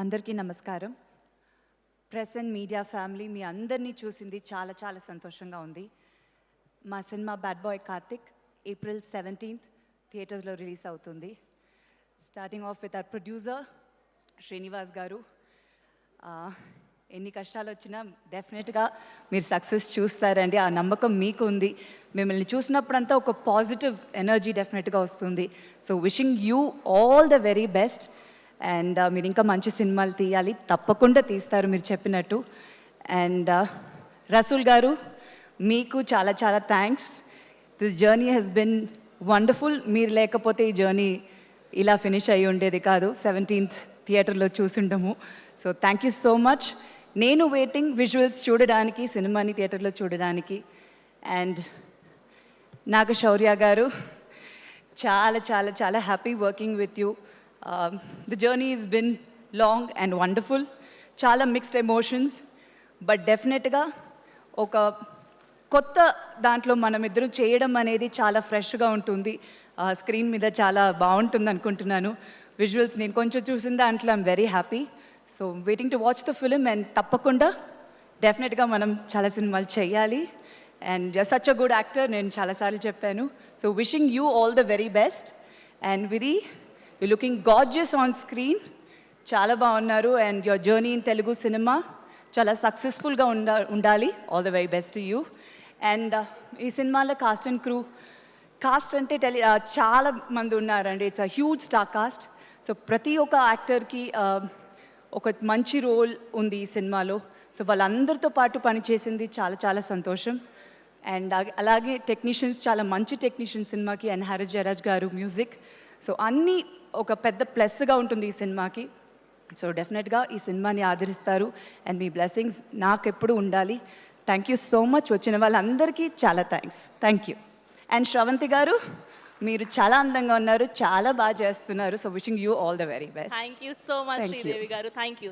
అందరికీ నమస్కారం. Press and media family మీ అందరినీ చూసింది చాలా చాలా సంతోషంగా ఉంది. మా cinema bad boy Karthik April 17th థియేటర్స్లో రిలీజ్ అవుతుంది. Starting of with our producer Srinivas గారు. ఎన్ని కష్టాలు వచ్చినా డెఫినెట్గా మీరు సక్సెస్ చూస్తారండి, ఆ నమ్మకం మీకు ఉంది. మిమ్మల్ని చూసినప్పుడంతా ఒక పాజిటివ్ ఎనర్జీ డెఫినెట్గా వస్తుంది. So wishing you all the very best. And మీరు ఇంకా మంచి సినిమాలు తీయాలి, తప్పకుండా తీస్తారు మీరు చెప్పినట్టు. అండ్ రసూల్ గారు, మీకు చాలా చాలా thanks. This journey has been wonderful. మీరు లేకపోతే ఈ జర్నీ ఇలా ఫినిష్ అయ్యి ఉండేది కాదు. 17th థియేటర్లో చూసుండము. So thank you so much. నేను వెయిటింగ్ విజువల్స్ చూడడానికి, సినిమాని థియేటర్లో చూడడానికి. అండ్ నాగ శౌర్య గారు, చాలా చాలా చాలా happy working with you. The journey has been long and wonderful. చాలా మిక్స్డ్ ఎమోషన్స్, బట్ డెఫినెట్గా ఒక కొత్త దాంట్లో మనం ఇద్దరం చేయడం అనేది చాలా ఫ్రెష్గా ఉంటుంది. స్క్రీన్ మీద చాలా బాగుంటుంది అనుకుంటున్నాను. విజువల్స్ నేను కొంచెం చూసిన దాంట్లో I'm very happy. So waiting to watch the film. And తప్పకుండా డెఫినెట్గా మనం చాలా సినిమాలు చేయాలి. And such a good actor, నేను చాలాసార్లు చెప్పాను. So wishing you all the very best. And Vidhi, you looking gorgeous on screen, చాలా బాగున్నారు. And your journey in Telugu cinema చాలా సక్సెస్ఫుల్గా ఉండాలి. All the very best to you. And ఈ సినిమాలో కాస్ట్ అండ్ క్రూ, కాస్ట్ అంటే చాలా మంది ఉన్నారండి. It's a huge star cast. So ప్రతి ఒక్క యాక్టర్కి ఒక మంచి రోల్ ఉంది ఈ సినిమాలో. సో వాళ్ళందరితో పాటు పనిచేసింది చాలా చాలా సంతోషం. అండ్ అలాగే టెక్నీషియన్స్, చాలా మంచి టెక్నీషియన్స్ సినిమాకి. అండ్ హారిస్ జయరాజ్ గారు మ్యూజిక్. సో అన్నీ ఒక పెద్ద ప్లస్గా ఉంటుంది ఈ సినిమాకి. సో డెఫినెట్గా ఈ సినిమాని ఆదరిస్తారు. అండ్ మీ బ్లెస్సింగ్స్ నాకు ఎప్పుడు ఉండాలి. Thank you so much. వచ్చిన వాళ్ళందరికీ చాలా thanks. Thank you. And Sravanthi garu, మీరు చాలా అందంగా ఉన్నారు, చాలా బాగా చేస్తున్నారు. So wishing you all the very best. Thank you so much Sridevi garu. Thank you.